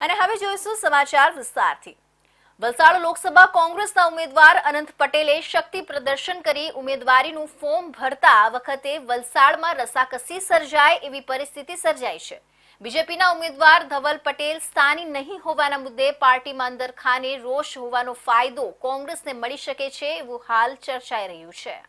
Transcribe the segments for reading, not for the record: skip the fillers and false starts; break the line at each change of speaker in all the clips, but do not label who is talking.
અને હવે જોઈશું સમાચાર વિસ્તારથી। વલસાડ લોકસભા કોંગ્રેસના ઉમેદવાર અનંત પટેલે શક્તિ પ્રદર્શન કરી ઉમેદવારીનું ફોર્મ ભરતા આ વખતે વલસાડમાં રસાકસી સર્જાય એવી પરિસ્થિતિ સર્જાઈ છે। બીજેપીના ઉમેદવાર ધવલ પટેલ સ્થાની નહીં હોવાના મુદ્દે પાર્ટીમાં અંદરખાને રોષ હોવાનો ફાયદો કોંગ્રેસને મળી શકે છે એવું હાલ ચર્ચાઈ રહ્યું છે।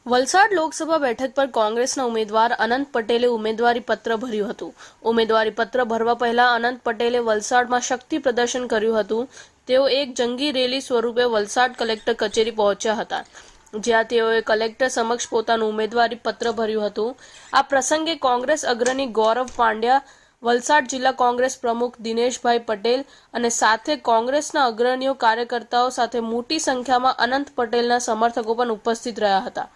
વલસાડ લોકસભા બેઠક પર કોંગ્રેસના ઉમેદવાર અનંત પટેલે ઉમેદવારી પત્ર ભર્યું હતું। ઉમેદવારી પત્ર ભરવા પહેલા અનંત પટેલે વલસાડમાં શક્તિ પ્રદર્શન કર્યું હતું। તેઓ એક જંગી રેલી સ્વરૂપે વલસાડ કલેક્ટર કચેરી પહોંચ્યા હતા, જ્યાં તેઓએ કલેક્ટર સમક્ષ પોતાનું ઉમેદવારી પત્ર ભર્યું હતું। આ પ્રસંગે કોંગ્રેસ અગ્રણી ગૌરવ પાંડ્યા, વલસાડ જિલ્લા કોંગ્રેસ પ્રમુખ દિનેશભાઈ પટેલ અને સાથે કોંગ્રેસના અગ્રણીઓ કાર્યકર્તાઓ સાથે મોટી સંખ્યામાં અનંત પટેલના સમર્થકો પણ ઉપસ્થિત રહ્યા હતા।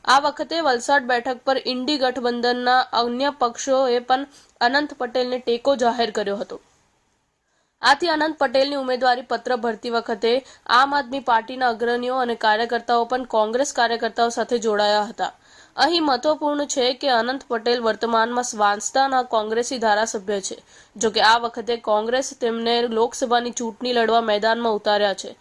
આ વખતે વલસાડ બેઠક પર ઇન્ડી ગઠબંધનના અન્ય પક્ષોએ પણ અનંત પટેલને ટેકો જાહેર કર્યો હતો। આથી અનંત પટેલની ઉમેદવારી પત્ર ભરતી વખતે આમ આદમી પાર્ટીના અગ્રણીઓ અને કાર્યકર્તાઓ પણ કોંગ્રેસ કાર્યકર્તાઓ સાથે જોડાયા હતા। અહીં મહત્વપૂર્ણ છે કે અનંત પટેલ વર્તમાનમાં વાંસદાના કોંગ્રેસી ધારાસભ્ય છે। જો કે આ વખતે કોંગ્રેસ તેમને લોકસભાની ચૂંટણી લડવા મેદાનમાં ઉતાર્યા છે।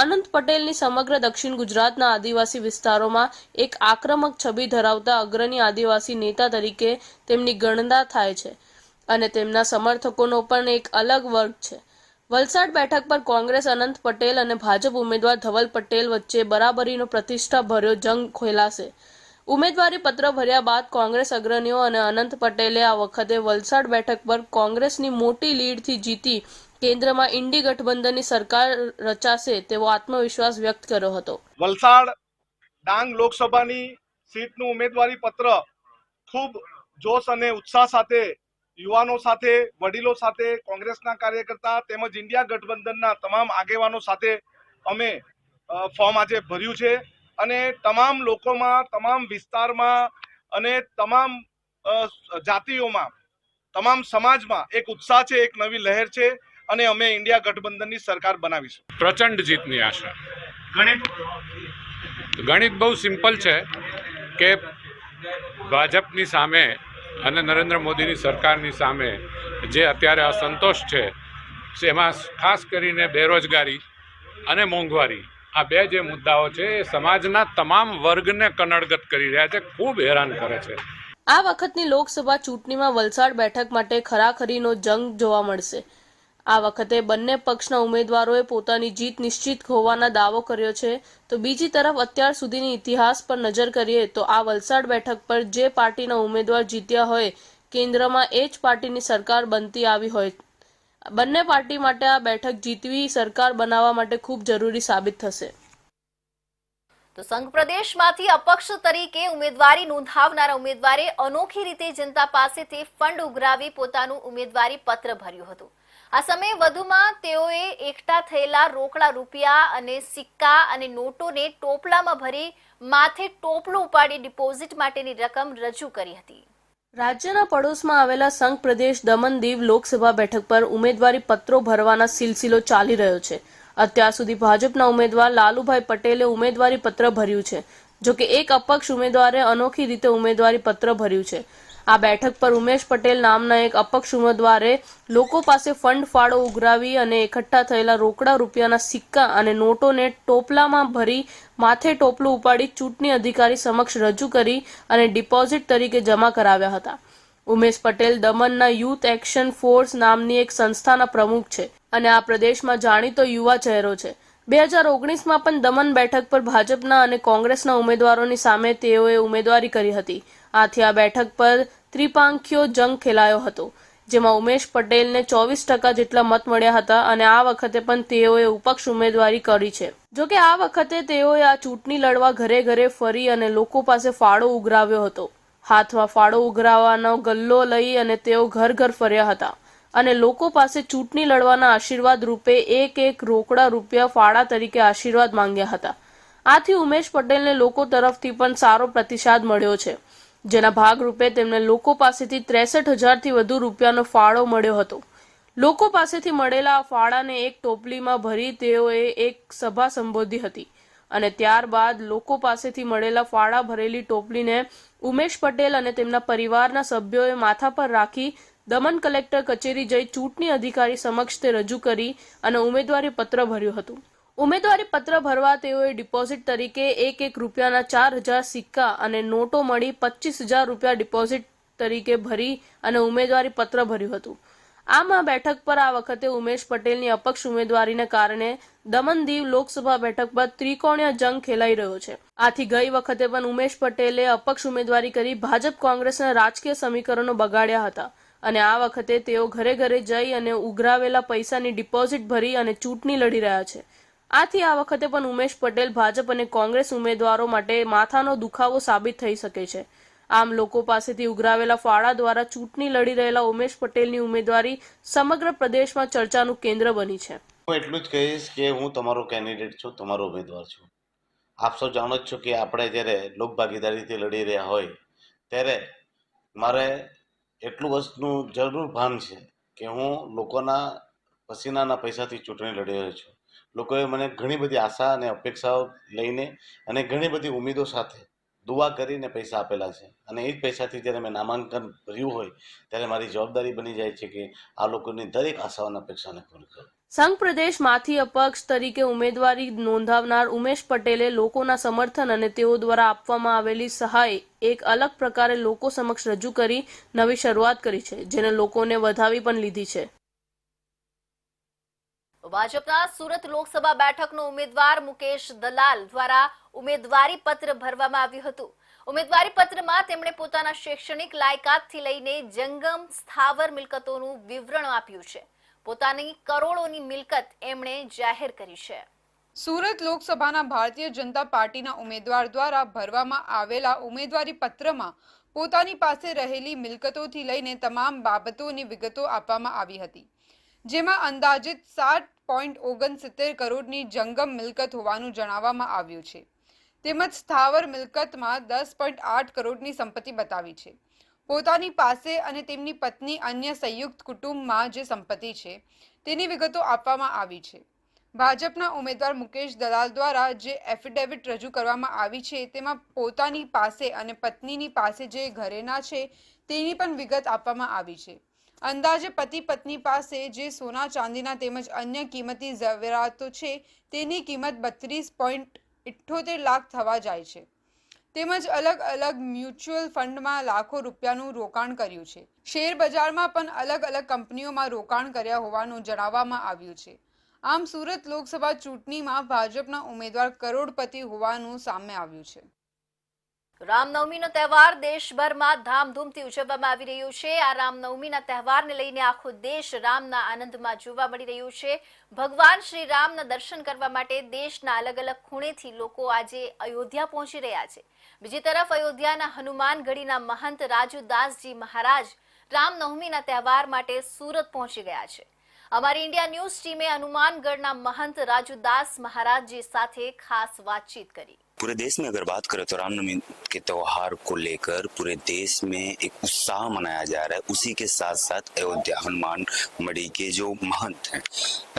અનંત પટેલની સમગ્ર દક્ષિણ ગુજરાતના આદિવાસી વિસ્તારોમાં એક આક્રમક છબી ધરાવતા અગ્રણી આદિવાસી નેતા તરીકે તેમની ગણના થાય છે અને તેમના સમર્થકોનો પણ એક અલગ વર્ગ છે। વલસાડ બેઠક પર કોંગ્રેસ અનંત પટેલ અને ભાજપ ઉમેદવાર ધવલ પટેલ વચ્ચે બરાબરીનો પ્રતિષ્ઠા ભર્યો જંગ ખેલાશે। ઉમેદવારી પત્ર ભર્યા બાદ કોંગ્રેસ અગ્રણીઓ અને અનંત પટેલે આ વખતે વલસાડ બેઠક પર કોંગ્રેસની મોટી લીડથી જીતી કેન્દ્રમાં ઇન્ડી ગઠબંધનની સરકાર રચાશે તેવો આત્મવિશ્વાસ વ્યક્ત કર્યો હતો।
વલસાડ ડાંગ લોકસભાની સીટનું ઉમેદવારી પત્ર ખૂબ જોશ અને ઉત્સાહ સાથે યુવાનો સાથે, વડીલો સાથે, કોંગ્રેસના કાર્યકર્તા તેમજ ઇન્ડિયા ગઠબંધનના તમામ આગેવાનો સાથે અમે ફોર્મ આજે ભર્યું છે અને તમામ લોકોમાં, તમામ વિસ્તારમાં અને તમામ જાતિઓમાં, તમામ સમાજમાં એક ઉત્સાહ છે, એક નવી લહેર છે અને અમે ઇન્ડિયા ગઠબંધનની સરકાર બનાવીશું।
પ્રચંડ જીતની આશા। ગણિત બહુ સિમ્પલ છે કે ભાજપની સામે અને નરેન્દ્ર મોદીની સરકારની સામે જે અત્યારે અસંતોષ છે એમાં ખાસ કરીને બેરોજગારી અને મોંઘવારી, આ બે જે મુદ્દાઓ છે એ સમાજના તમામ વર્ગને કનડગત કરી રહ્યા છે, ખૂબ હેરાન કરે છે।
આ વખતની લોકસભા ચૂંટણીમાં વલસાડ બેઠક માટે ખરાખરીનો જંગ જોવા મળશે। આ વખતે બંને પક્ષના ઉમેદવારોએ પોતાની જીત નિશ્ચિત હોવાનો દાવો કર્યો છે, તો બીજી તરફ અત્યાર સુધીની ઇતિહાસ પર નજર કરીએ તો આ વલસાડ બેઠક પર જે પાર્ટીના ઉમેદવાર જીત્યા હોય કેન્દ્રમાં એ જ પાર્ટીની સરકાર બનતી આવી હોય। બંને પાર્ટી માટે આ બેઠક જીતવી સરકાર બનાવવા માટે ખૂબ જરૂરી સાબિત થશે।
તો સંઘ પ્રદેશમાંથી અપક્ષ તરીકે ઉમેદવારી નોંધાવનારા ઉમેદવારે અનોખી રીતે જનતા પાસેથી ફંડ ઉઘરાવી પોતાનું ઉમેદવારી પત્ર ભર્યું હતું। આ સમયે વધુમાં તેઓએ એકઠા થયેલા રોકડા રૂપિયા અને સિક્કા અને નોટોને ટોપલામાં ભરી માથે ટોપલું ઉપાડી ડિપોઝિટ માટેની રકમ રજૂ કરી હતી।
રાજ્યના પડોશમાં આવેલા સંઘ પ્રદેશ દમણ દીવ લોકસભા બેઠક પર ઉમેદવારી પત્રો ભરવાના સિલસિલો ચાલી રહ્યો છે। અત્યાર સુધી ભાજપના ઉમેદવાર લાલુભાઈ પટેલે ઉમેદવારી પત્ર ભર્યું છે, જો કે એક અપક્ષ ઉમેદવારે અનોખી રીતે ઉમેદવારી પત્ર ભર્યું છે। આ બેઠક પર ઉમેશ પટેલ નામના એક અપક્ષ ઉમેદવારે લોકો પાસે ફંડ ફાળો ઉઘરાવી અને એકઠા થયેલા રોકડા રૂપિયાના સિક્કા અને નોટોને ટોપલામાં ભરી માથે ટોપલું ઉપાડી ચૂંટણી અધિકારી સમક્ષ રજૂ કરી અને ડિપોઝિટ તરીકે જમા કરાવ્યા હતા। ઉમેશ પટેલ દમણના યુથ એક્શન ફોર્સ નામની એક સંસ્થાના પ્રમુખ છે અને આ પ્રદેશમાં જાણીતો યુવા ચહેરો છે। 2019માં પણ દમણ બેઠક પર ભાજપના અને કોંગ્રેસના ઉમેદવારોની સામે તેઓએ ઉમેદવારી કરી હતી। આથી આ બેઠક પર ત્રિપાંખીયો જંગ ખેલાયો હતો, જેમાં ઉમેશ પટેલને 24% જેટલા મત મળ્યા હતા અને આ વખતે પણ તેઓએ અપક્ષ ઉમેદવારી કરી છે। જો કે આ વખતે તેઓએ આ ચૂંટણી લડવા ઘરે ઘરે ફરી અને લોકો પાસે ફાળો ઉઘરાવ્યો હતો। હાથમાં ફાળો ઉઘરાવવાનો ગલ્લો લઈ અને તેઓ ઘર ઘર ફર્યા હતા અને લોકો પાસે ચૂંટણી લડવાના આશીર્વાદ રૂપે એક રોકડા રૂપિયા ફાળા તરીકે આશીર્વાદ માંગ્યા હતા। આથી ઉમેશ પટેલને લોકો તરફથી પણ સારો પ્રતિસાદ મળ્યો છે, જેના ભાગરૂપે તેમને લોકો પાસેથી 63,000થી વધુ રૂપિયાનો ફાળો મળ્યો હતો। લોકો પાસેથી મળેલા આ ફાળાને એક ટોપલીમાં ભરી તેઓએ એક સભા સંબોધી હતી અને ત્યારબાદ લોકો પાસેથી મળેલા ફાળા ભરેલી ટોપલીને ઉમેશ પટેલ અને તેમના પરિવારના સભ્યોએ માથા પર રાખી દમણ કલેક્ટર કચેરી જઈ ચૂંટણી અધિકારી સમક્ષ તે રજૂ કરી અને ઉમેદવારી પત્ર ભર્યું હતું. ઉમેદવારી પત્ર ભરવા તેઓએ ડિપોઝિટ તરીકે એક રૂપિયાના 4,000 સિક્કા અને નોટો મળી 25,000 રૂપિયા ડિપોઝિટ તરીકે ભરી અને ઉમેદવારી પત્ર ભર્યું હતું. આમ આ બેઠક પર આ વખતે ઉમેશ પટેલની અપક્ષ ઉમેદવારીને કારણે દમણ દીવ લોકસભા બેઠક પર ત્રિકોણીય જંગ ખેલાઈ રહ્યો છે. આથી ગઈ વખતે પણ ઉમેશ પટેલે અપક્ષ ઉમેદવારી કરી ભાજપ કોંગ્રેસના રાજકીય સમીકરણો બગાડ્યા હતા અને આ વખતે તેઓ ઘરે ઘરે જઈ અને ઉઘરાવેલા પૈસાની ડિપોઝિટ ભરી અને ચૂંટણી લડી રહ્યા છે. આથી આ વખતે પણ ઉમેશ પટેલ ભાજપ અને કોંગ્રેસ ઉમેદવારો માટે માથાનો દુખાવો સાબિત થઈ શકે છે. આમ લોકો પાસેથી ઉઘરાવેલા ફાળા દ્વારા ચૂંટણી લડી રહેલા ઉમેશ પટેલની ઉમેદવારી સમગ્ર પ્રદેશમાં ચર્ચાનું કેન્દ્ર બની છે.
હું એટલું જ કહીશ કે હું તમારો કેન્ડિડેટ છું, તમારો ઉમેદવાર છું. આપ સૌ જાણો જ છો કે આપણે જ્યારે લોકભાગીદારીથી લડી રહ્યા હોય ત્યારે મારે એટલું વસ્તુનું જરૂર ભાન છે કે હું લોકોના પસીનાના પૈસાથી ચૂંટણી લડી રહ્યો છું. લોકોએ મને ઘણી બધી આશા અને અપેક્ષાઓ લઈને અને ઘણી બધી ઉમેદો સાથે દુઆ કરીને પૈસા આપેલા છે અને એ જ પૈસાથી જ્યારે મેં નામાંકન ભર્યું હોય ત્યારે મારી જવાબદારી બની જાય છે કે આ લોકોની દરેક આશાઓ અને અપેક્ષાને પૂરી કરું.
સંઘ પ્રદેશમાંથી અપક્ષ તરીકે ઉમેદવારી નોંધાવનાર ઉમેશ પટેલે લોકોના સમર્થન અને તેઓ દ્વારા આપવામાં આવેલી સહાય એક અલગ પ્રકારે લોકો સમક્ષ રજૂ કરી નવી શરૂઆત કરી છે, જેને લોકોને વધાવી પણ લીધી છે.
ભાજપના સુરત લોકસભા બેઠકનો ઉમેદવાર મુકેશ દલાલ દ્વારા ઉમેદવારી પત્ર ભરવામાં આવ્યું હતું. ઉમેદવારી પત્રમાં તેમણે પોતાના શૈક્ષણિક લાયકાતથી લઈને જંગમ સ્થાવર મિલકતોનું વિવરણ આપ્યું છે. પોતાની કરોડોની મિલકત એમણે જાહેર કરી છે.
સુરત લોકસભાના ભારતીય જનતા પાર્ટીના ઉમેદવાર દ્વારા ભરવામાં આવેલા ઉમેદવારી પત્રમાં પોતાની પાસે રહેલી મિલકતોથી લઈને તમામ બાબતોની વિગતો આપવામાં આવી હતી, જેમાં અંદાજિત 7.69 કરોડની જંગમ મિલકત હોવાનું જણાવવામાં આવ્યું છે. તેમજ સ્થાવર મિલકતમાં 10.8 કરોડની સંપત્તિ બતાવી છે. પોતાની પાસે અને તેમની પત્ની અન્ય સંયુક્ત કુટુંબમાં જે સંપત્તિ છે તેની વિગતો આપવામાં આવી છે. ભાજપના ઉમેદવાર મુકેશ દલાલ દ્વારા જે એફિડેવિટ રજૂ કરવામાં આવી છે તેમાં પોતાની પાસે અને પત્નીની પાસે જે ઘરેણા છે તેની પણ વિગત આપવામાં આવી છે. અંદાજે પતિ પત્ની પાસે જે સોના ચાંદીના તેમજ અન્ય કિંમતી ઝવેરાતો છે તેની કિંમત 32.78 લાખ થવા જાય છે. તેમજ અલગ અલગ મ્યુચ્યુઅલ ફંડમાં લાખો રૂપિયાનું રોકાણ કર્યું છે. શેર બજારમાં પણ અલગ અલગ કંપનીઓમાં રોકાણ કર્યા હોવાનું જણાવવામાં આવ્યું છે. આમ સુરત લોકસભા ચૂંટણીમાં ભાજપના ઉમેદવાર કરોડપતિ હોવાનું સામે આવ્યું છે.
રામનવમીનો તહેવાર દેશભરમાં ધામધૂમથી ઉજવવામાં આવી રહ્યો છે. આ રામનવમીના તહેવારને લઈને આખો દેશ રામના આનંદમાં જોવા મળી રહ્યું છે. ભગવાન શ્રી રામના દર્શન કરવા માટે દેશના અલગ અલગ ખૂણેથી લોકો આજે અયોધ્યા પહોંચી રહ્યા છે. બીજી તરફ અયોધ્યાના હનુમાનગઢીના મહંત રાજુદાસજી મહારાજ રામનવમીના તહેવાર માટે સુરત પહોંચી ગયા છે. हमारी इंडिया न्यूज टीम हनुमानगढ़ महंत राजूदास महाराज जी साथ खास बातचीत करी.
पूरे देश में अगर बात करें तो रामनवमी के त्योहार को लेकर पूरे देश में एक उत्साह मनाया जा रहा है. उसी के साथ साथ अयोध्या हनुमान मढ़ी के जो महंत हैं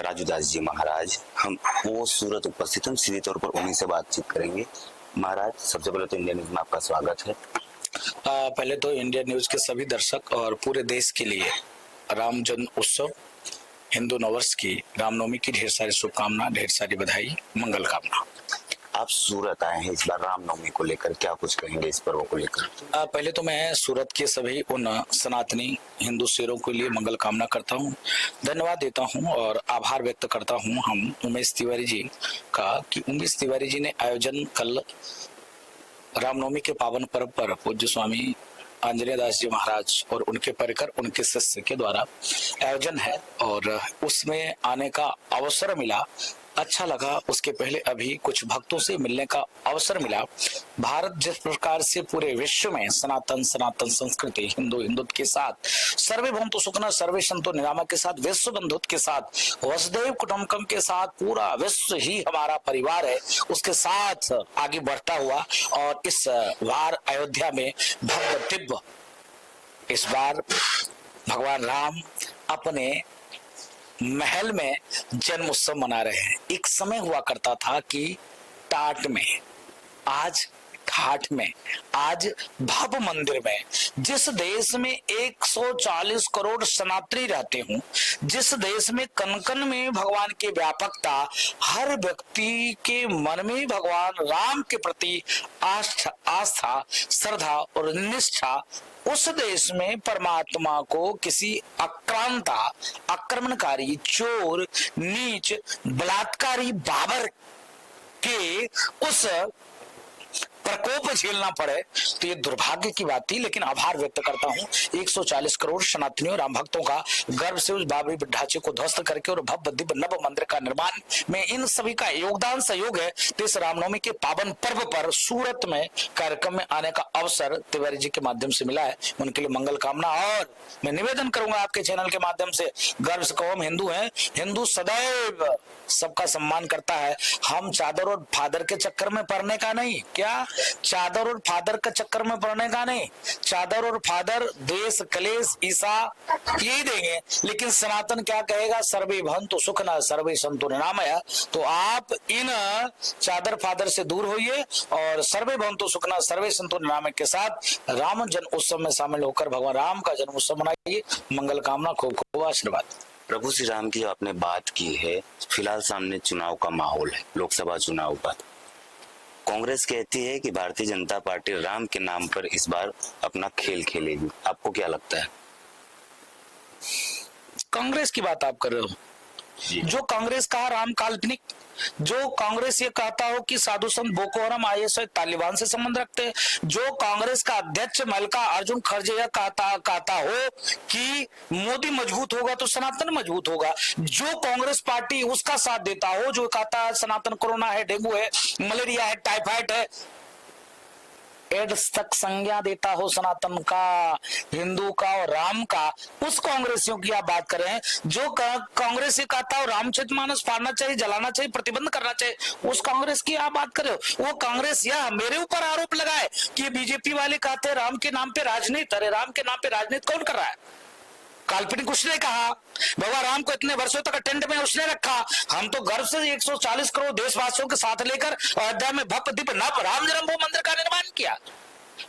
राजूदास जी महाराज, हम वो सूरत उपस्थित हम सीधे तौर पर उन्हीं से बातचीत करेंगे. महाराज, सबसे पहले तो इंडिया न्यूज में आपका स्वागत है.
पहले तो इंडिया न्यूज के सभी दर्शक और पूरे देश के लिए राम जन्म उत्सव हिंदू नववर्ष की रामनवमी की ढेर सारी शुभकामना, ढेर सारी बधाई, मंगल कामना.
आप सूरत आए हैं इस बार रामनवमी को लेकर, क्या कुछ कहेंगे इस पर्व को लेकर?
पहले तो मैं सूरत के सभी उन सनातनी हिंदू शेरों के लिए मंगल कामना करता हूँ, धन्यवाद देता हूँ और आभार व्यक्त करता हूँ हम उमेश तिवारी जी का कि उमेश तिवारी जी ने आयोजन कल रामनवमी के पावन पर्व पर पूज्य स्वामी आंजनेय दास जी महाराज और उनके परिकर उनके शिष्य के द्वारा आयोजन है और उसमें आने का अवसर मिला, अच्छा लगा. उसके पहले अभी कुछ भक्तों से मिलने का अवसर मिला. भारत जिस प्रकार से पूरे विश्व में सनातन संस्कृति हिंदुत्व के साथ सर्वे भवन्तु सुखिनः सर्वे सन्तु निरामया के साथ विश्व बंधुत्व के साथ वसुधैव कुटुम्बकम के साथ पूरा विश्व ही हमारा परिवार है, उसके साथ आगे बढ़ता हुआ और इस बार अयोध्या में भव्य दिव्य इस बार भगवान राम अपने महल में जन्म उत्सव मना रहे हैं. एक समय हुआ करता था कि टाट में, आज हाट में, आज भव्य मंदिर में, जिस देश में 140 करोड़ सनातनी रहते हों, जिस देश में कण कण में भगवान की व्यापकता, हर व्यक्ति के मन में भगवान राम के प्रति आस्था, श्रद्धा और निष्ठा, उस देश में परमात्मा को किसी आक्रांता, आक्रमणकारी, चोर, नीच, बलात्कारी बाबर के उस प्रकोप झेलना पड़े तो ये दुर्भाग्य की बात थी। लेकिन आभार व्यक्त करता हूँ 140 करोड़ सनातनियों राम भक्तों का गर्व से उस बाबरी ढांचे को ध्वस्त करके और भव्य दिव्य नव मंदिर का निर्माण में इन सभी का योगदान सहयोग है। तो इस रामनवमी के पावन पर्व पर सूरत में कार्यक्रम में आने का अवसर तिवारी जी के माध्यम से मिला है, उनके लिए मंगल कामना। और मैं निवेदन करूंगा आपके चैनल के माध्यम से, गर्व से कहो हम हिंदू हैं, हिंदू सदैव सबका सम्मान करता है। हम चादर और फादर के चक्कर में पड़ने का नहीं, क्या चादर और फादर के चक्कर में पड़ने का नहीं। चादर और फादर देश कलेश ईसा यही देंगे, लेकिन सनातन क्या कहेगा, सर्वे भवन्तु सुखिनः सर्वे सन्तु निरामया। तो आप इन चादर फादर से दूर होइए और सर्वे भवन्तु सुखिनः सर्वे सन्तु निरामया के साथ राम जन्म उत्सव में शामिल होकर भगवान राम का जन्म उत्सव मनाइए। मंगल कामना, खूब खूब आशीर्वाद।
प्रभु श्री राम की आपने बात की है, फिलहाल सामने चुनाव का माहौल है, लोकसभा चुनाव का। कांग्रेस कहती है कि भारतीय जनता पार्टी राम के नाम पर इस बार अपना खेल खेलेगी, आपको क्या लगता है?
कांग्रेस की बात आप कर रहे हो? जो कांग्रेस कहा राम काल्पनिक, जो कांग्रेस ये कहता हो कि साधु संत बोको हराम आईएसआई तालिबान से संबंध रखते हैं, जो कांग्रेस का अध्यक्ष मल्लिकार्जुन खड़गे यह कहता हो कि मोदी मजबूत होगा तो सनातन मजबूत होगा, जो कांग्रेस पार्टी उसका साथ देता हो, जो कहता है सनातन कोरोना है, डेंगू है, मलेरिया है, टाइफाइड है, एड्स तक संज्ञा देता हो सनातन का, हिंदू का और राम का, उस कांग्रेसियों की आप बात कर रहे हैं। जो कांग्रेस ये कहता हो रामचरितमानस फाड़ना चाहिए, जलाना चाहिए, प्रतिबंध करना चाहिए, उस कांग्रेस की आप बात कर रहे हो। वो कांग्रेस यह मेरे ऊपर आरोप लगाए कि बीजेपी वाले कहते हैं राम के नाम पे राजनीति। अरे राम के नाम पे राजनीति कौन कर रहा है? काल्पनिक उसने कहा, भगवान राम को इतने वर्षों तक टेंट में उसने रखा। हम तो गर्व से 140 करोड़ देशवासियों के साथ लेकर अयोध्या में भव्य दिव्य नव राम जन्मभूमि मंदिर का निर्माण किया।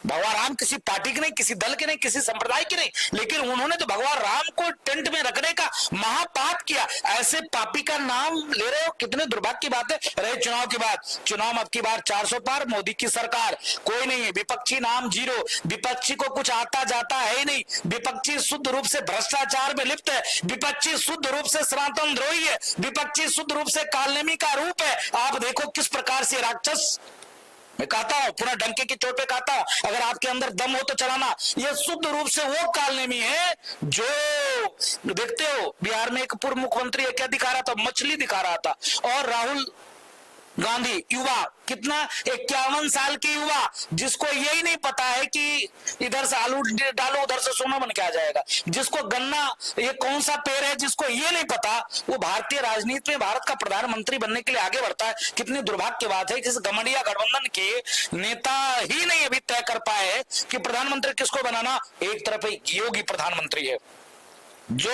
भगवान राम किसी पार्टी के नहीं, किसी दल के नहीं, किसी संप्रदाय के नहीं, लेकिन उन्होंने तो भगवान राम को टेंट में रखने का महापाप किया। ऐसे पापी का नाम ले रहे हो, कितने दुर्भाग्य की बात है। रहे चुनाव की बात, चुनाव अब की बार 400 पार, मोदी की सरकार, कोई नहीं है, विपक्षी नाम जीरो, विपक्षी को कुछ आता जाता है ही नहीं, विपक्षी शुद्ध रूप से भ्रष्टाचार में लिप्त है, विपक्षी शुद्ध रूप से सनातन द्रोही है, विपक्षी शुद्ध रूप से कालनेमी का रूप है। आप देखो किस प्रकार से राक्षस, मैं कहता हूं पुनः डंके की चोट पे कहता हूं, अगर आपके अंदर दम हो तो चलाना। ये शुद्ध रूप से वो कालनेमी है जो देखते हो बिहार में एक पूर्व मुख्यमंत्री क्या दिखा रहा था, मछली दिखा रहा था, और राहुल गांधी युवा, कितना 51 साल की युवा, जिसको यही नहीं पता है कि इधर से आलू डालो उधर से सोना बन के आ जाएगा, जिसको गन्ना ये कौन सा पेड़ है जिसको ये नहीं पता, वो भारतीय राजनीति में भारत का प्रधानमंत्री बनने के लिए आगे बढ़ता है। कितनी दुर्भाग्य की बात है कि इस गमंडिया गठबंधन के नेता ही नहीं अभी तय कर पाए कि प्रधानमंत्री किसको बनाना। एक तरफ एक योगी प्रधानमंत्री है जो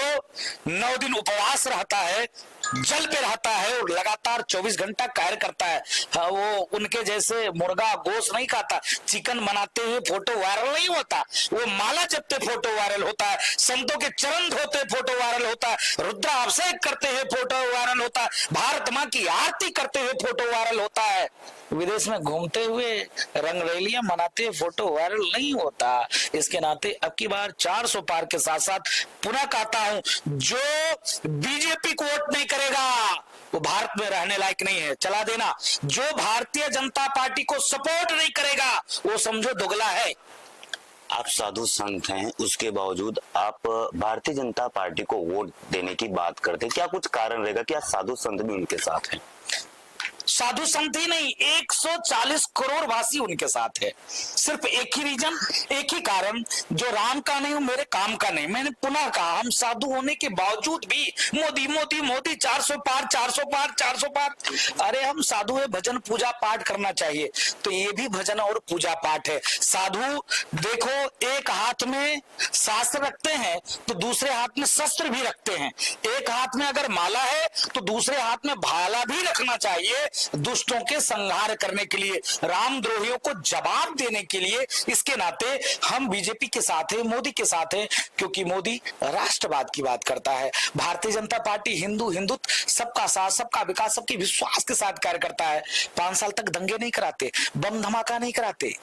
9 दिन उपवास रहता है, जल पे रहता है और लगातार 24 घंटा कार्य करता है। वो उनके जैसे मुर्गा गोश्त नहीं खाता, चिकन बनाते हुए फोटो वायरल नहीं होता, वो माला जपते फोटो वायरल होता है, संतों के चरण धोते फोटो वायरल होता है, रुद्राभिषेक करते हुए फोटो वायरल होता है, भारत माँ की आरती करते हुए फोटो वायरल होता है। विदेश में घूमते हुए रंगरैलियां मनाते हुए फोटो वायरल नहीं होता। इसके नाते अब की बार 400 पार के साथ साथ पुनः कहता हूं, जो बीजेपी को वोट नहीं करेगा वो भारत में रहने लायक नहीं है, चला देना। जो भारतीय जनता पार्टी को सपोर्ट नहीं करेगा वो समझो दुगला है।
आप साधु संत हैं, उसके बावजूद आप भारतीय जनता पार्टी को वोट देने की बात करते हैं, क्या कुछ कारण रहेगा कि आप साधु संत भी उनके साथ हैं?
साधु संत ही नहीं, 140 करोड़ वासी उनके साथ है। सिर्फ एक ही रीजन, एक ही कारण, जो राम का नहीं, मेरे काम का नहीं। मैंने पुनः कहा, हम साधु होने के बावजूद भी मोदी मोदी मोदी 400 पार 400 पार 400 पार। अरे हम साधु है, भजन पूजा पाठ करना चाहिए, तो ये भी भजन और पूजा पाठ है। साधु देखो, एक हाथ में शास्त्र रखते हैं तो दूसरे हाथ में शस्त्र भी रखते हैं। एक हाथ में अगर माला है तो दूसरे हाथ में भाला भी रखना चाहिए। दुष्टों के संहार करने के लिए, रामद्रोहियों को जवाब देने के लिए इसके नाते हम बीजेपी के साथ हैं, मोदी के साथ हैं, क्योंकि मोदी राष्ट्रवाद की बात करता है। भारतीय जनता पार्टी हिंदुत्व, सबका साथ, सबका विकास, सबके विश्वास के साथ कार्य करता है। 5 साल तक दंगे नहीं कराते, बम धमाका नहीं कराते।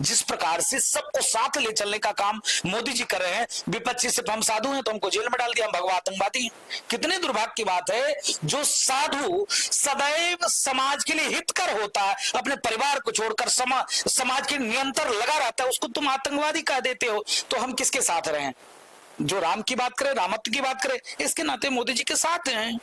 जिस प्रकार से सबको साथ ले चलने का काम मोदी जी कर रहे हैं, विपक्षी सिर्फ हम साधु हैं तो हमको जेल में डाल दिया, हम भगवा आतंकवादी हैं। कितने दुर्भाग्य की बात है, जो साधु सदैव समाज के लिए हितकर होता है, अपने परिवार को छोड़कर समाज के नियंत्रण लगा रहता है, उसको तुम आतंकवादी कह देते हो। तो हम किसके साथ रहे? जो राम की बात करे, रामत्व की बात करे, इसके नाते मोदी जी के साथ हैं।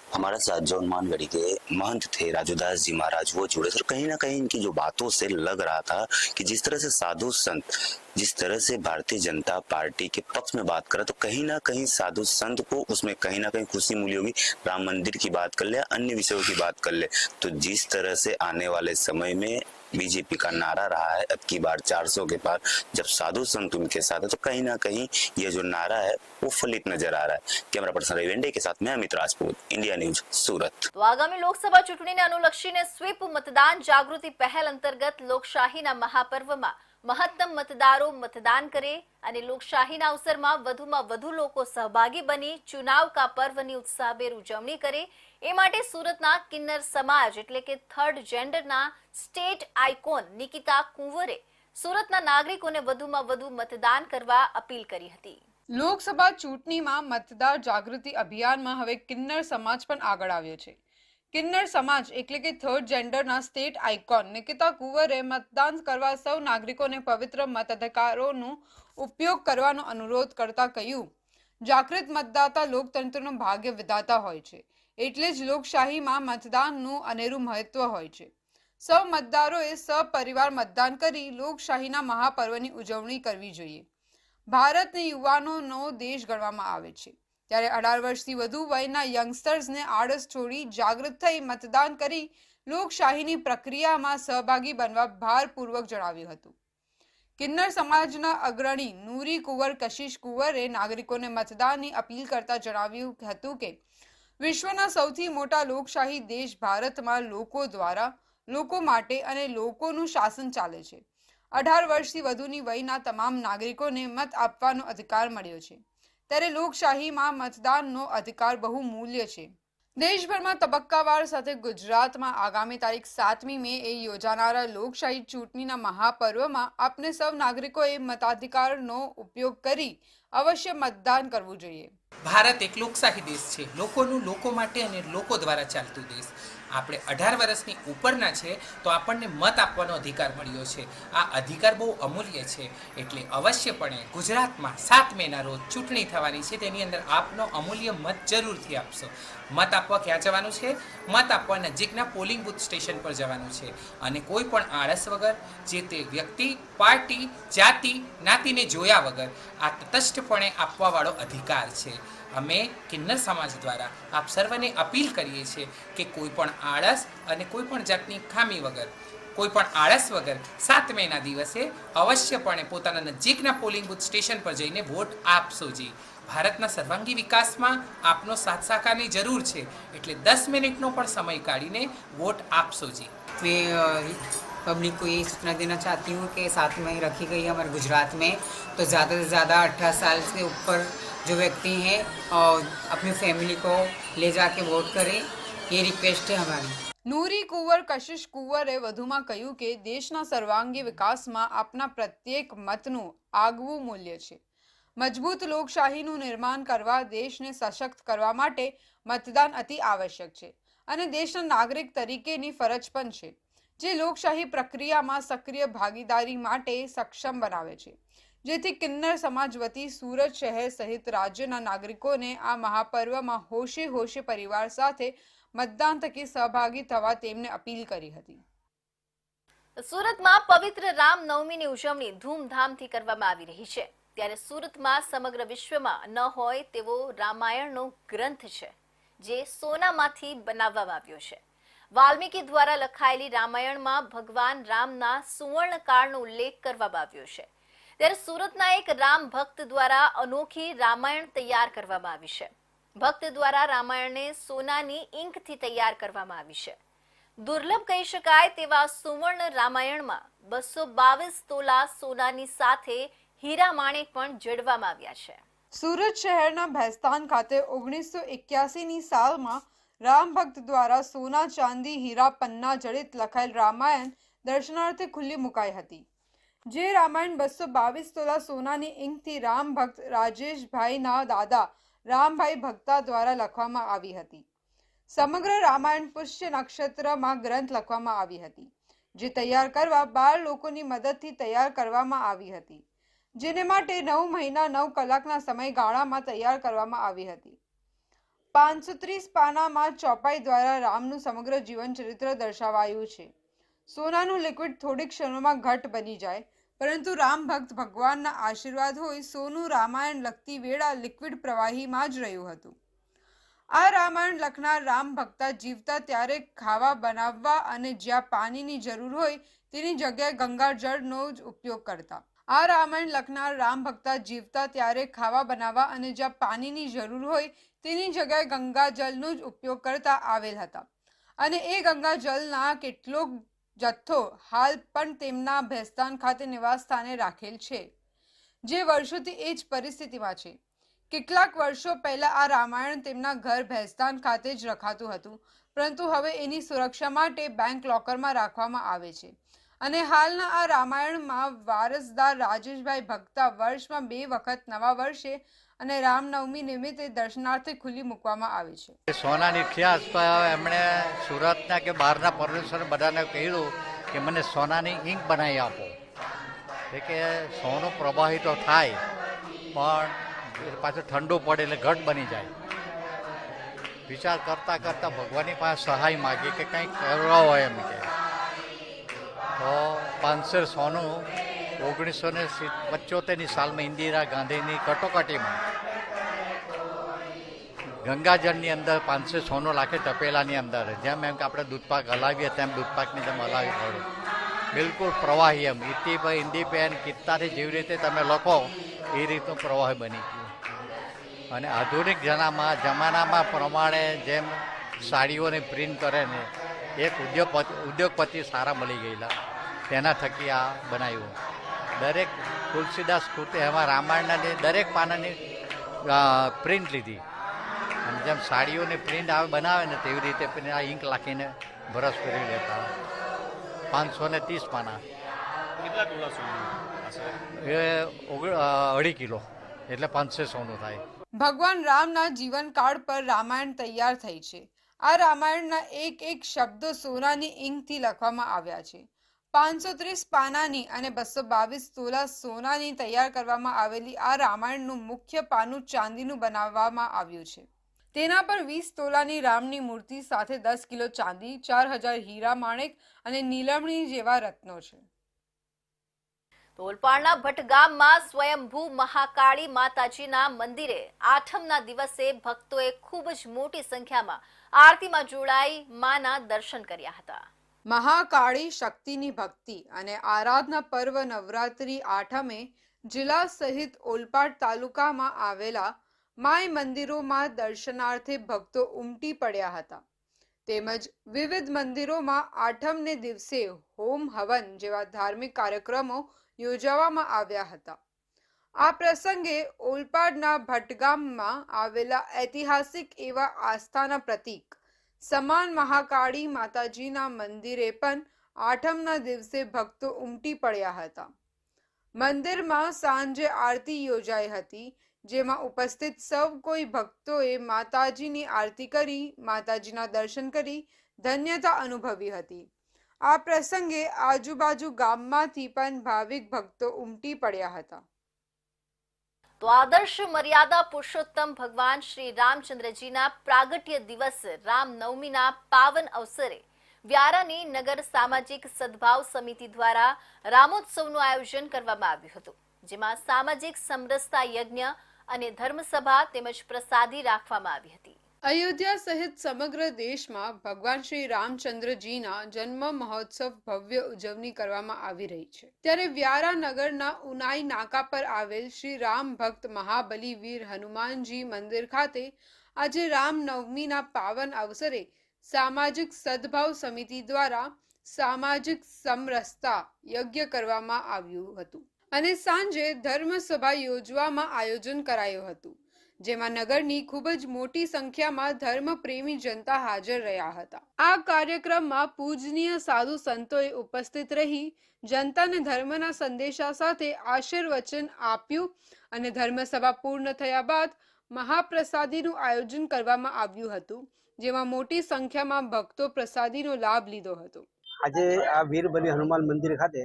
हमारे साथ जो हनुमानगढ़ी के महंत थे राजूदास जी महाराज, वो जुड़े थे। कहीं ना कहीं इनकी जो बातों से लग रहा था कि जिस तरह से साधु संत जिस तरह से भारतीय जनता पार्टी के पक्ष में बात करे, तो कहीं ना कहीं साधु संत को उसमें कहीं ना कहीं खुशी मिली होगी। राम मंदिर की बात कर ले, अन्य विषयों की बात कर ले, तो जिस तरह से आने वाले समय में बीजेपी का नारा रहा है अब की बार 400 के पार, जब साधु संत उनके साथ है, तो कहीं ना कहीं ये जो नारा है वो फलित नजर आ रहा है। कैमरा पर्सन रविवेंडे के साथ मैं अमित राजपूत, इंडिया न्यूज, सूरत।
તો આગામી લોકસભા ચૂંટણીને અનુલક્ષીને સ્વીપ મતદાન જાગૃતિ પહેલ અંતર્ગત લોકશાહીના મહાપર્વમાં મહત્તમ મતદારો મતદાન કરે અને લોકશાહીના અવસરમાં વધુમાં વધુ લોકો સહભાગી બની ચુનાવ કા પર્વની ઉત્સાહભેર ઉજવણી કરે એ માટે સુરતના કિન્નર સમાજ એટલે કે થર્ડ જેન્ડરના સ્ટેટ આઇકોન નિકિતા કુંવરે સુરતના નાગરિકોને વધુમાં વધુ મતદાન કરવા અપીલ કરી હતી।
લોકસભા ચૂંટણીમાં મતદાર જાગૃતિ અભિયાનમાં હવે કિન્નર સમાજ પણ આગળ આવ્યો છે। કિન્નર સમાજ એટલે કે થર્ડ જેન્ડરના સ્ટેટ આઇકોન નિકિતા કુંવરે મતદાન કરવા સૌ નાગરિકોને પવિત્ર મતાધિકારોનો ઉપયોગ કરવાનો અનુરોધ કરતા કહ્યું, જાગૃત મતદાતા લોકતંત્રનો ભાગ્ય વિધાતા હોય છે, એટલે જ લોકશાહીમાં મતદાનનું અનેરું મહત્વ હોય છે। સૌ મતદારોએ સપરિવાર મતદાન કરી લોકશાહીના મહાપર્વની ઉજવણી કરવી જોઈએ। ભારતને યુવાનોનો દેશ ગણવામાં આવે છે, ત્યારે 18 વર્ષથી વધુ વયના યંગસ્ટર્સને આળસ છોડી જાગૃત થઈ મતદાન કરી લોકશાહીની પ્રક્રિયામાં સહભાગી બનવા ભારપૂર્વક જણાવ્યું હતું। કિન્નર સમાજના અગ્રણી નૂરી કુંવર કશિશ કુંવરે નાગરિકોને મતદાનની અપીલ કરતા જણાવ્યું હતું કે વિશ્વના સૌથી મોટા લોકશાહી દેશ ભારતમાં લોકો દ્વારા, લોકો માટે અને લોકોનું શાસન ચાલે છે। 18 વર્ષથી વધુની વયના તમામ નાગરિકોને મત આપવાનો અધિકાર મળ્યો છે, ત્યારે લોકશાહીમાં મતદાનનો અધિકાર બહુમૂલ્ય છે। દેશભરમાં તબક્કાવાર સાથે ગુજરાતમાં આગામી તારીખ 7મી મેએ યોજાનારા લોકશાહી ચૂંટણીના મહાપર્વમાં આપણે સૌ નાગરિકોએ મતાધિકારનો ઉપયોગ કરી અવશ્ય મતદાન કરવું જોઈએ।
ભારત એક લોકશાહી દેશ છે, લોકોનું લોકો માટે અને લોકો દ્વારા ચાલતું દેશ। આપણે 18 વર્ષની ઉપરના છે તો આપણને મત આપવાનો અધિકાર મળ્યો છે। આ અધિકાર બહુ અમૂલ્ય છે, એટલે અવશ્યપણે ગુજરાતમાં 7 મેના રોજ ચૂંટણી થવાની છે, તેની અંદર આપનો અમૂલ્ય મત જરૂરથી આપશો। મત આપવા ક્યાં જવાનું છે? મત આપવા નજીકના પોલિંગ બૂથ સ્ટેશન પર જવાનું છે, અને કોઈ પણ આળસ વગર જે તે વ્યક્તિ, પાર્ટી, જાતિ, જ્ઞાતિને જોયા વગર આ તટસ્થપણે આપવાવાળો અધિકાર છે। અમે કિન્નર સમાજ દ્વારા આપ સર્વને અપીલ કરીએ છીએ કે કોઈ પણ આળસ અને કોઈ પણ જાતની ખામી વગર, કોઈ પણ આળસ વગર 7 મેના દિવસે અવશ્યપણે પોતાના નજીકના પોલિંગ બૂથ સ્ટેશન પર જઈને વોટ આપશો જી। ભારતના સર્વાંગી વિકાસમાં આપનો સાથ સહકારની જરૂર છે, એટલે 10 મિનિટનો પણ સમય કાઢીને વોટ આપશો જી।
पब्लिक को ये सूचना देना चाहती हूँ कि 7 मई रखी गई है हमारे गुजरात में, तो ज़्यादा से ज़्यादा 18 साल से ऊपर जो व्यक्ति हैं और अपनी फैमिली को ले जाके वोट करें, ये रिक्वेस्ट है हमारी।
નૂરી કુંવર કશિશ કુંવરે વધુમાં કહ્યું કે દેશના સર્વાંગી વિકાસમાં આપના પ્રત્યેક મતનું આગવું મૂલ્ય છે। મજબૂત લોકશાહીનું निर्माण કરવા, દેશને સશક્ત કરવા માટે મતદાન અતિ આવશ્યક છે અને દેશના નાગરિક તરીકેની ફરજ પણ છે, જે લોકશાહી પ્રક્રિયામાં સક્રિય ભાગીદારી માટે સક્ષમ બનાવે છે। જેથી કિન્નર સમાજ વતી સુરત શહેર સહિત રાજ્યના નાગરિકોને આ મહાપર્વમાં હોશે હોશે પરિવાર સાથે મતદાન થકી સહભાગી થવા તેમને અપીલ કરી હતી।
સુરતમાં પવિત્ર રામ નવમીની ઉજવણી ધૂમધામથી કરવામાં આવી રહી છે, ત્યારે સુરતમાં સમગ્ર વિશ્વમાં ન હોય તેવો રામાયણનો ગ્રંથ છે, જે સોનામાંથી બનાવવામાં આવ્યો છે। વાલ્મીકી દ્વારા લખાયેલી રામાયણમાં ભગવાન રામના સુવર્ણકાળનો ઉલ્લેખ કરવામાં આવ્યો છે, ત્યારે સુરતના એક રામ ભક્ત દ્વારા અનોખી રામાયણ તૈયાર કરવામાં આવી છે। ભક્ત દ્વારા રામાયણને સોનાની ઇંકથી તૈયાર કરવામાં આવી છે. દુર્લભ કહી શકાય તેવા સુવર્ણ રામાયણમાં 222 તોલા સોનાની સાથે હીરા માણેક પણ જડવામાં આવ્યા છે.
સુરત શહેરના ભેસ્તાન ખાતે 1981ની સાલમાં રામ ભક્ત દ્વારા સોના ચાંદી હીરા પન્ના જડિત લખાયેલ રામાયણ દર્શનાર્થે ખુલ્લી મુકાઈ હતી. જે રામાયણ 222 તોલા સોનાની ઇંકથી રામ ભક્ત રાજેશભાઈના દાદા રામભાઈ ભક્તા દ્વારા લખવામાં આવી હતી. સમગ્ર રામાયણ પુષ્ય નક્ષત્રમાં ગ્રંથ લખવામાં આવી હતી, જે તૈયાર કરવા 12 લોકોની મદદથી તૈયાર કરવામાં આવી હતી, જેને માટે 9 મહિના 9 કલાકના સમયગાળામાં તૈયાર કરવામાં આવી હતી. 530 પાનામાં ચોપાઈ દ્વારા રામનું સમગ્ર જીવન ચરિત્ર દર્શાવાયું છે. સોનાનું લિક્વિડ થોડીક ક્ષણોમાં ઘટ બની જાય, પરંતુ રામ ભક્ત ભગવાનના આશીર્વાદ હોય સોનું રામાયણ લખતી વેળા લિક્વિડ પ્રવાહીમાં જ રહ્યું હતું. આ રામાયણ લખનાર રામ ભક્તા જીવતા ત્યારે ખાવા બનાવવા અને જ્યાં પાણીની જરૂર હોય તેની જગ્યાએ ગંગાજળનો જ ઉપયોગ કરતા. આ રામાયણ લખનાર રામ ભક્તા જીવતા ત્યારે ખાવા બનાવવા અને જ્યાં પાણીની જરૂર હોય તેની જગ્યાએ ગંગાજળનો જ ઉપયોગ કરતા આવેલ હતા, અને એ ગંગાજળના કેટલોક જથ્થો હાલ પણ તેમના ભેસ્તાન ખાતે નિવાસ સ્થાને રાખેલ છે, જે વર્ષોથી એ જ પરિસ્થિતિમાં છે. કેટલાક વર્ષો પહેલા આ રામાયણ તેમના ઘર ભેસ્તાન ખાતે જ રખાતું હતું, પરંતુ હવે એની સુરક્ષા માટે બેંક લોકરમાં રાખવામાં આવે છે, અને હાલના આ રામાયણમાં વારસદાર રાજેશભાઈ ભક્તા વર્ષમાં 2 વખત નવા વર્ષે અને રામનવમી નિમિત્તે દર્શનાર્થે ખુલ્લી મૂકવામાં આવે છે.
સોનાની ઇતિહાસ એમણે સુરતના કે બહારના પરમેશ્વર બધાને કહ્યું કે મને સોનાની ઇંક બનાવી આપો, કે સોનું પ્રવાહિત તો થાય પણ પાછું ઠંડુ પડે એટલે ઘટ બની જાય. વિચાર કરતાં કરતાં ભગવાનની પાસે સહાય માગી કે કંઈક કરવા હોય એમ કે તો 500 સોનું 1975ની સાલમાં ઇન્દિરા ગાંધીની કટોકટીમાં ગંગાજળની અંદર 500 સોનું લાખે તપેલાની અંદર, જેમ એમ કે આપણે દૂધપાક હલાવીએ તેમ દૂધપાકની જેમ હલાવી પડે, બિલકુલ પ્રવાહી એમ ઇતિભાઈ ઇન્દીપેન કિત્તાથી જેવી રીતે તમે લખો એ રીતનું પ્રવાહ બની ગયું. અને આધુનિક જમાનામાં પ્રમાણે જેમ સાડીઓને પ્રિન્ટ કરે ને એક ઉદ્યોગપતિ સારા મળી ગયેલા, તેના થકી આ બનાવ્યું. દરેક તુલસીદાસ કૃતિ એમાં રામાયણની દરેક પાનાની પ્રિન્ટ લીધી, અને જેમ સાડીઓની પ્રિન્ટ આવે બનાવે ને તેવી રીતે આ ઇંક લાખીને બ્રશ કરી લેતા. 530 પાના.
કેટલા તોલા સોનું?
એ 2.5 કિલો એટલે 500 સોનું થાય.
ભગવાન રામના જીવનકાળ પર રામાયણ તૈયાર થઈ છે. આ રામાયણના એક એક શબ્દો સોનાની ઇંકથી લખવામાં આવ્યા છે. 530 પાનાની અને 222 તોલા સોનાની તૈયાર કરવામાં આવેલી આ રામાયણનું મુખ્ય પાનું ચાંદીનું બનાવવામાં આવ્યું છે. તેના પર 20 તોલાની રામની મૂર્તિ સાથે 10 કિલો ચાંદી, 4000 હીરા માણેક અને નીલમણી જેવા રત્નો છે.
ઓલપાડના ભટગામમાં સ્વયંભૂ મહાકાળી માતાજીના મંદિરે આઠમના દિવસે ભક્તોએ ખૂબ જ મોટી સંખ્યામાં આરતીમાં જોડાઈ માના દર્શન કર્યા હતા.
મહાકાળી શક્તિની ભક્તિ અને આરાધના પર્વ નવરાત્રી આઠમે જિલ્લા સહિત ઓલપાડ તાલુકામાં આવેલા માય મંદિરોમાં દર્શનાર્થે ભક્તો ઉમટી પડ્યા હતા. તેમજ વિવિધ મંદિરોમાં આઠમને દિવસે હોમ હવન જેવા ધાર્મિક કાર્યક્રમો યોજવામાં આવ્યા હતા. આ પ્રસંગે ઓલપાડના ભટગામમાં આવેલા ઐતિહાસિક એવા આસ્થાના પ્રતીક સમાન મહાકાળી માતાજીના મંદિરે પણ આઠમના દિવસે ભક્તો ઉમટી પડ્યા હતા. મંદિરમાં સાંજે આરતી યોજાઈ હતી, જેમાં ઉપસ્થિત સૌ કોઈ ભક્તોએ માતાજીની આરતી કરી માતાજીના દર્શન કરી ધન્યતા અનુભવી હતી. આ પ્રસંગે આજુબાજુ ગામમાંથી પણ ભાવિક ભક્તો ઉમટી પડ્યા હતા.
તો આદર્શ મર્યાદા પુરુષોત્તમ ભગવાન શ્રી રામચંદ્રજીના પ્રાગટ્ય દિવસ રામનવમીના પાવન અવસરે વ્યારાની નગર સામાજિક સદભાવ સમિતિ દ્વારા રામોત્સવનું આયોજન કરવામાં આવ્યું હતું, જેમાં સામાજિક સમરસતા યજ્ઞ અને ધર્મસભા તેમજ પ્રસાદી રાખવામાં આવી હતી.
અયોધ્યા સહિત સમગ્ર દેશમાં ભગવાન શ્રી રામચંદ્રજીના જન્મ મહોત્સવ ભવ્ય ઉજવણી કરવામાં આવી રહી છે. ત્યારે વ્યારા નગરના ઉનાઈ નાકા પર આવેલ શ્રી રામ ભક્ત મહાબલી વીર હનુમાનજી મંદિર ખાતે આજે રામનવમીના પાવન અવસરે સામાજિક સદભાવ સમિતિ દ્વારા સામાજિક સમરસતા યજ્ઞ કરવામાં આવ્યું હતું અને સાંજે ધર્મસભા યોજવામાં આયોજન કરાયું હતું, જેમાં નગરની ખૂબ જ મોટી સંખ્યામાં ધર્મપ્રેમી જનતા હાજર રહ્યા હતા. આ કાર્યક્રમમાં પૂજનીય સાધુ સંતોએ ઉપસ્થિત રહી જનતાને ધર્મના સંદેશા સાથે આશીર્વચન આપ્યું અને ધર્મસભા પૂર્ણ થયા બાદ મહાપ્રસાદીનું આયોજન કરવામાં આવ્યું હતું, જેમાં મોટી સંખ્યામાં ભક્તો પ્રસાદીનો લાભ લીધો હતો.
આજે આ વીરબલી હનુમાન મંદિર ખાતે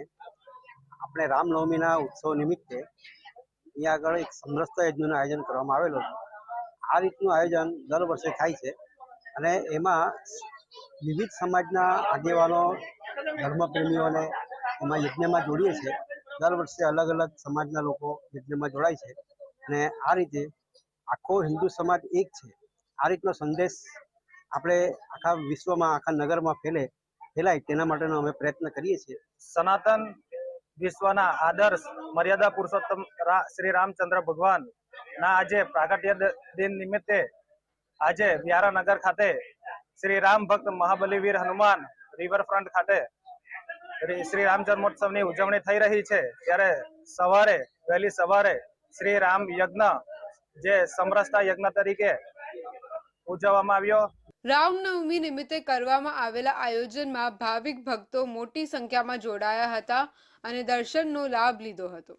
આપણે રામનવમીના ઉત્સવ નિમિત્તે અહીંયા આગળ એક સમરસતા યજ્ઞનું આયોજન કરવામાં આવેલું હતું. આ રીતનું આયોજન દર વર્ષે થાય છે અને એમાં વિવિધ સમાજના આગેવાનો ધર્મપ્રેમીઓને એમાં યજ્ઞમાં જોડીએ છીએ. દર વર્ષે અલગ અલગ સમાજના લોકો યજ્ઞમાં જોડાય છે અને આ રીતે આખો હિન્દુ સમાજ એક છે. આ રીતનો સંદેશ આપણે આખા વિશ્વમાં, આખા નગરમાં ફેલાય તેના માટેનો અમે પ્રયત્ન કરીએ છીએ.
સનાતન વિશ્વના આદર્શ મર્યાદા પુરુષોત્તમ શ્રી રામચંદ્ર ભગવાનના આજે પ્રાગટ્ય દિન નિમિત્તે આજે વ્યારાનગર ખાતે શ્રી રામ ભક્ત મહાબલીવીર હનુમાન રિવરફ્રન્ટ ખાતે શ્રી રામ જન્મોત્સવની ઉજવણી થઈ રહી છે. ત્યારે વહેલી સવારે શ્રી રામ યજ્ઞ જે સમરસતા યજ્ઞ તરીકે ઉજવવામાં આવ્યો.
રામનવમી નિમિત્તે કરવામાં આવેલા આયોજનમાં ભાવિક ભક્તો મોટી સંખ્યામાં જોડાયા હતા અને દર્શનનો લાભ લીધો હતો.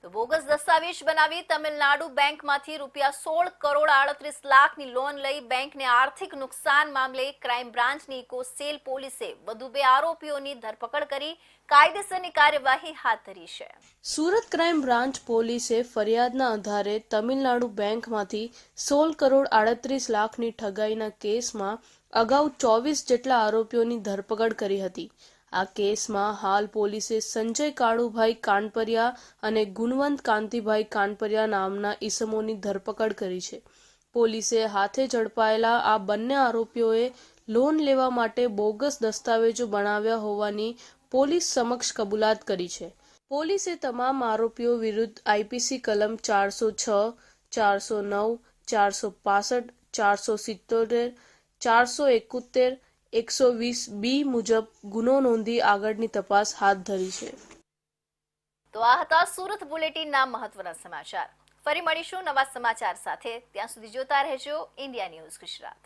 તો બોગસ દસ્તાવેજ બનાવી તમિલનાડુ બેંકમાંથી ₹16 કરોડ 38 લાખની લોન લઈ બેંકને આર્થિક નુકસાન મામલે ક્રાઇમ બ્રાન્ચની ઇકોસેલ પોલીસે વધુ 2 આરોપીઓની ધરપકડ કરી કાયદેસરની કાર્યવાહી હાથ ધરી છે.
સુરત ક્રાઇમ બ્રાન્ચ પોલીસે ફરિયાદના આધારે તમિલનાડુ બેંકમાંથી 16 કરોડ 38 લાખની ઠગાઈના કેસમાં અગાઉ 24 જેટલા આરોપીઓની ધરપકડ કરી હતી. આ કેસમાં હાલ પોલીસે સંજય કાળુભાઈ કાનપરિયા અને ગુણવંત કાંતિભાઈ કાનપરિયા નામના ઈસમોની ધરપકડ કરી છે. પોલીસે હાથે ઝડપાયેલા આ બંને આરોપીઓએ લોન લેવા માટે બોગસ દસ્તાવેજો બનાવ્યા હોવાની પોલીસ સમક્ષ કબૂલાત કરી છે. પોલીસે તમામ આરોપીઓ વિરુદ્ધ આઈપીસી કલમ 406, 409, 465, 477, 471, 120B મુજબ ગુનો નોંધી આગળની તપાસ હાથ ધરી છે.
તો આ હતા સુરત બુલેટિનના મહત્વના સમાચાર. ફરી મળીશું નવા સમાચાર સાથે. ત્યાં સુધી જોતા રહેજો ઇન્ડિયા ન્યૂઝ ગુજરાત.